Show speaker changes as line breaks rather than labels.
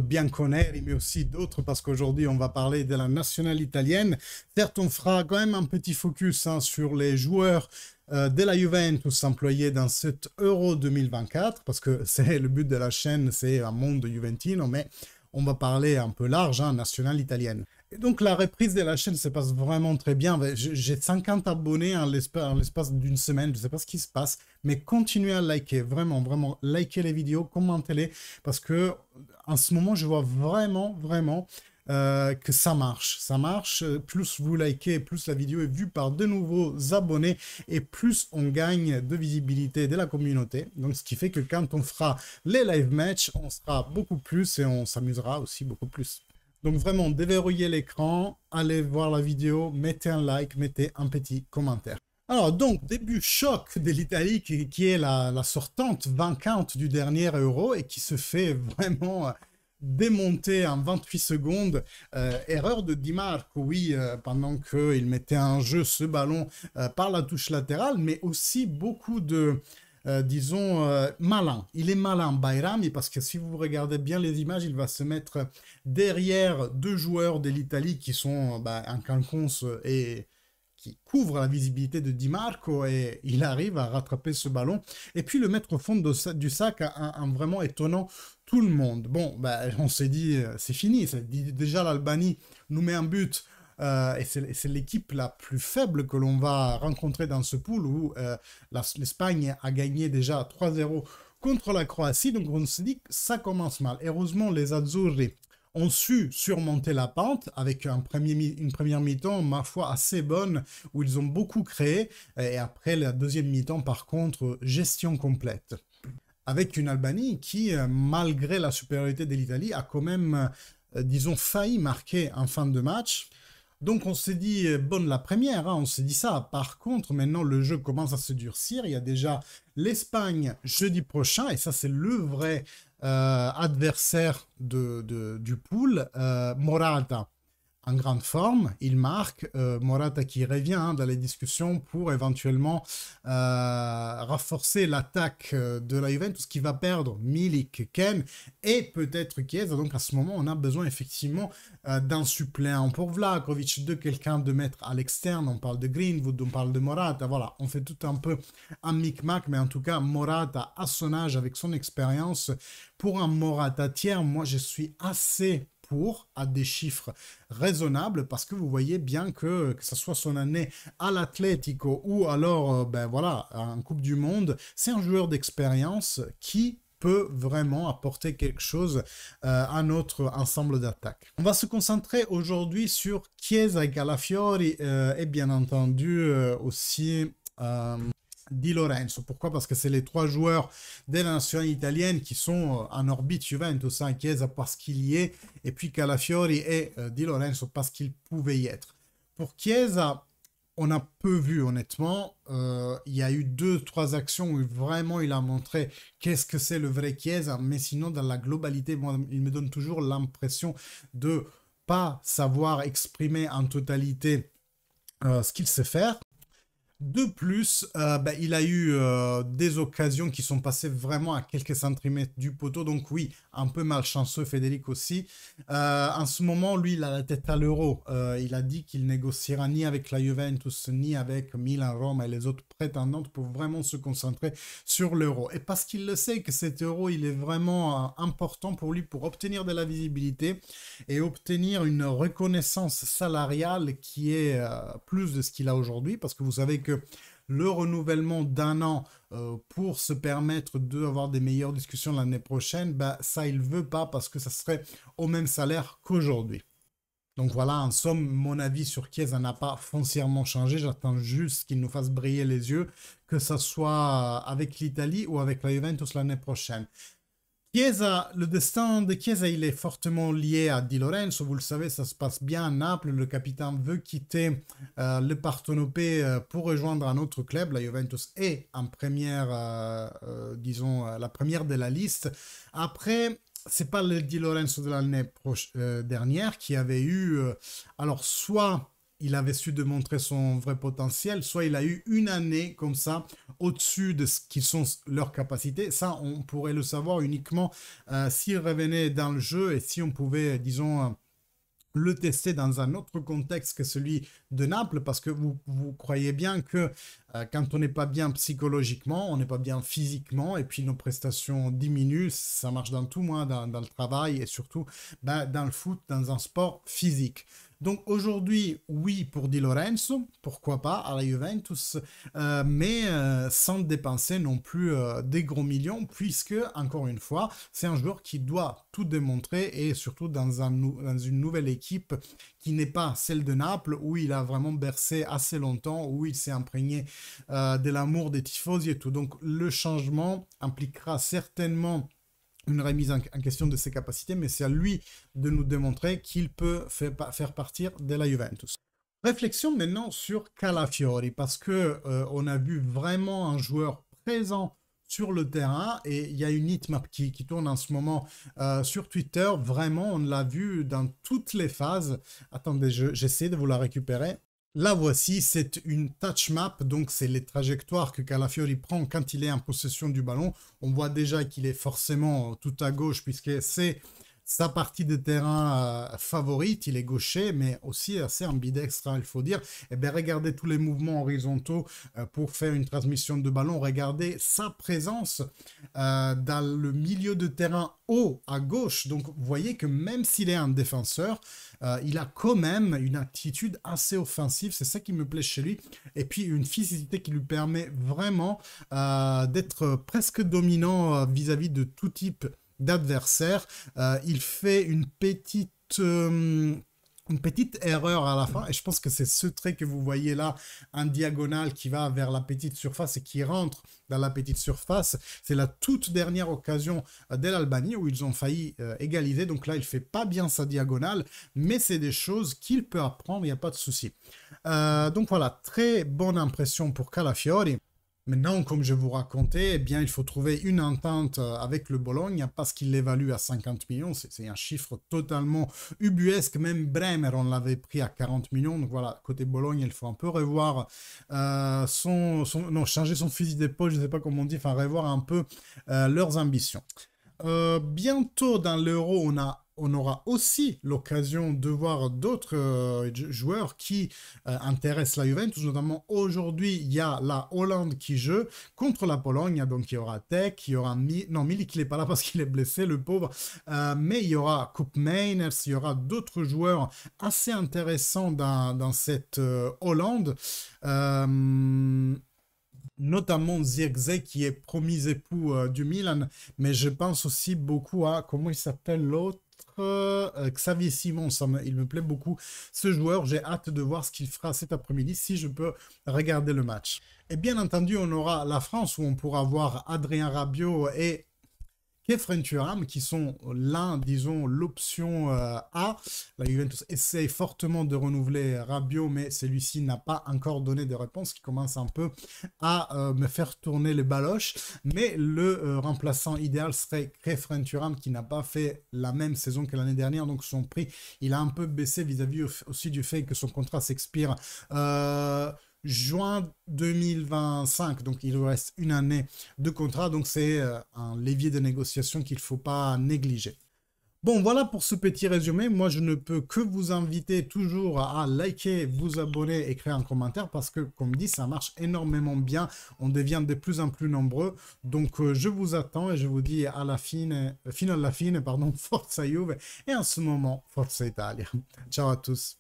Bianconeri, mais aussi d'autres, parce qu'aujourd'hui, on va parler de la nationale italienne. Certes, on fera quand même un petit focus sur les joueurs de la Juventus employés dans cet Euro 2024, parce que c'est le but de la chaîne, c'est un monde juventino, mais on va parler un peu large, nationale italienne. Et donc la reprise de la chaîne se passe vraiment très bien. J'ai 50 abonnés en l'espace d'une semaine, je ne sais pas ce qui se passe, mais continuez à liker, vraiment, vraiment, likez les vidéos, commentez-les, parce que en ce moment, je vois vraiment que ça marche. Ça marche, plus vous likez, plus la vidéo est vue par de nouveaux abonnés et plus on gagne de visibilité de la communauté. Donc ce qui fait que quand on fera les live matchs, on sera beaucoup plus et on s'amusera aussi beaucoup plus. Donc vraiment, déverrouillez l'écran, allez voir la vidéo, mettez un like, mettez un petit commentaire. Alors donc, début choc de l'Italie qui est la sortante vaincante du dernier Euro et qui se fait vraiment démonter en 28 secondes. Erreur de Di Marco, oui, pendant qu'il mettait en jeu ce ballon par la touche latérale, mais aussi beaucoup de... disons, malin. Il est malin, Bayrami, parce que si vous regardez bien les images, il va se mettre derrière deux joueurs de l'Italie qui sont un quinconce et qui couvrent la visibilité de Di Marco, et il arrive à rattraper ce ballon et puis le mettre au fond du sac en vraiment étonnant tout le monde. Bon, on s'est dit, c'est fini. Déjà, l'Albanie nous met un but. Et c'est l'équipe la plus faible que l'on va rencontrer dans ce pool où l'Espagne a gagné déjà 3-0 contre la Croatie. Donc on se dit que ça commence mal. Heureusement, les Azzurri ont su surmonter la pente avec une première mi-temps, ma foi, assez bonne, où ils ont beaucoup créé. Et après, la deuxième mi-temps, par contre, gestion complète. Avec une Albanie qui, malgré la supériorité de l'Italie, a quand même, disons, failli marquer en fin de match. Donc on s'est dit, bonne la première, on s'est dit ça. Par contre, maintenant le jeu commence à se durcir. Il y a déjà l'Espagne jeudi prochain, et ça c'est le vrai adversaire du pool, Morata. En grande forme, il marque, Morata qui revient dans les discussions pour éventuellement renforcer l'attaque de la Juventus qui va perdre Milik, Ken et peut-être Chiesa. Donc à ce moment, on a besoin effectivement d'un suppléant pour Vlahovic, de quelqu'un de mettre à l'externe. On parle de Greenwood, on parle de Morata. Voilà, on fait tout un peu un micmac, mais en tout cas, Morata à son âge, avec son expérience, pour un Morata tiers, moi je suis assez à des chiffres raisonnables, parce que vous voyez bien que ce soit son année à l'Atlético ou alors voilà, en Coupe du Monde, c'est un joueur d'expérience qui peut vraiment apporter quelque chose à notre ensemble d'attaque. On va se concentrer aujourd'hui sur Chiesa et Calafiori et bien entendu aussi Di Lorenzo. Pourquoi? Parce que c'est les trois joueurs de la nationale italienne qui sont en orbite Juventus, Chiesa parce qu'il y est, et puis Calafiori et Di Lorenzo parce qu'il pouvait y être. Pour Chiesa, on a peu vu honnêtement. Il y a eu 2-3 actions où vraiment il a montré qu'est-ce que c'est le vrai Chiesa, mais sinon dans la globalité, moi, il me donne toujours l'impression de pas savoir exprimer en totalité ce qu'il sait faire. De plus, il a eu des occasions qui sont passées vraiment à quelques centimètres du poteau. Donc oui, un peu malchanceux Federico aussi. En ce moment, lui, il a la tête à l'euro. Il a dit qu'il négociera ni avec la Juventus, ni avec Milan, Rome et les autres prétendantes pour vraiment se concentrer sur l'euro. Et parce qu'il le sait que cet euro, il est vraiment important pour lui pour obtenir de la visibilité et obtenir une reconnaissance salariale qui est plus de ce qu'il a aujourd'hui. Parce que vous savez que le renouvellement d'un an pour se permettre d'avoir des meilleures discussions l'année prochaine, ça il veut pas parce que ça serait au même salaire qu'aujourd'hui. Donc voilà, en somme, mon avis sur Chiesa n'a pas foncièrement changé. J'attends juste qu'il nous fasse briller les yeux, que ce soit avec l'Italie ou avec la Juventus l'année prochaine. Chiesa, le destin de Chiesa, il est fortement lié à Di Lorenzo. Vous le savez, ça se passe bien à Naples. Le capitaine veut quitter le Partenopée pour rejoindre un autre club. La Juventus est en première, disons, la première de la liste. Après, c'est pas le Di Lorenzo de l'année dernière qui avait eu, alors soit il avait su démontrer son vrai potentiel, soit il a eu une année comme ça au-dessus de ce qui sont leurs capacités. Ça, on pourrait le savoir uniquement s'il revenait dans le jeu et si on pouvait, disons, le tester dans un autre contexte que celui de Naples, parce que vous croyez bien que quand on n'est pas bien psychologiquement, on n'est pas bien physiquement, et puis nos prestations diminuent, ça marche dans tout, moi, dans le travail, et surtout dans le foot, dans un sport physique. Donc aujourd'hui, oui pour Di Lorenzo, pourquoi pas à la Juventus, mais sans dépenser non plus des gros millions, puisque, encore une fois, c'est un joueur qui doit tout démontrer, et surtout dans une nouvelle équipe qui n'est pas celle de Naples, où il a vraiment bercé assez longtemps, où il s'est imprégné de l'amour des tifosi et tout. Donc le changement impliquera certainement une remise en question de ses capacités, mais c'est à lui de nous démontrer qu'il peut faire partir de la Juventus. Réflexion maintenant sur Calafiori, parce que on a vu vraiment un joueur présent sur le terrain, et il y a une heatmap qui tourne en ce moment sur Twitter. Vraiment, on l'a vu dans toutes les phases. Attendez, j'essaie de vous la récupérer. La voici, c'est une touch map, donc c'est les trajectoires que Calafiori prend quand il est en possession du ballon. On voit déjà qu'il est forcément tout à gauche, puisque c'est sa partie de terrain favorite. Il est gaucher, mais aussi assez ambidextre, il faut dire. Et bien, regardez tous les mouvements horizontaux pour faire une transmission de ballon. Regardez sa présence dans le milieu de terrain haut à gauche. Donc, vous voyez que même s'il est un défenseur, il a quand même une attitude assez offensive. C'est ça qui me plaît chez lui. Et puis, une physicité qui lui permet vraiment d'être presque dominant vis-à-vis de tout type d'adversaire. Il fait une petite erreur à la fin, et je pense que c'est ce trait que vous voyez là en diagonale qui va vers la petite surface et qui rentre dans la petite surface. C'est la toute dernière occasion de l'Albanie où ils ont failli égaliser. Donc là, il fait pas bien sa diagonale, mais c'est des choses qu'il peut apprendre, il n'y a pas de souci. Donc voilà, très bonne impression pour Calafiori. Maintenant, comme je vous racontais, eh bien, il faut trouver une entente avec le Bologne parce qu'il l'évalue à 50 millions. C'est un chiffre totalement ubuesque. Même Bremer, on l'avait pris à 40 millions. Donc voilà, côté Bologne, il faut un peu revoir changer son fusil d'épaule, je ne sais pas comment on dit, enfin revoir un peu leurs ambitions. Bientôt dans l'Euro, on aura aussi l'occasion de voir d'autres joueurs qui intéressent la Juventus. Notamment aujourd'hui, il y a la Hollande qui joue contre la Pologne. Donc il y aura Tech, il y aura Milik, il n'est pas là parce qu'il est blessé, le pauvre. Mais il y aura Koopmeiners, il y aura d'autres joueurs assez intéressants dans cette Hollande. Notamment Zirkzee qui est promis époux du Milan, mais je pense aussi beaucoup à, comment il s'appelle l'autre, Xavier Simon, il me plaît beaucoup ce joueur. J'ai hâte de voir ce qu'il fera cet après-midi si je peux regarder le match. Et bien entendu, on aura la France où on pourra voir Adrien Rabiot et Khéphren Thuram qui sont disons, l'option A. La Juventus essaye fortement de renouveler Rabiot, mais celui-ci n'a pas encore donné de réponse, qui commence un peu à me faire tourner les baloches. Mais le remplaçant idéal serait Khéphren Thuram, qui n'a pas fait la même saison que l'année dernière, donc son prix, il a un peu baissé vis-à-vis aussi du fait que son contrat s'expire juin 2025, donc il reste une année de contrat, donc c'est un levier de négociation qu'il ne faut pas négliger. Bon, voilà pour ce petit résumé. Moi, je ne peux que vous inviter toujours à liker, vous abonner et créer un commentaire parce que, comme dit, ça marche énormément bien. On devient de plus en plus nombreux. Donc, je vous attends et je vous dis à la fine, Forza Juve et en ce moment, Forza Italia. Ciao à tous.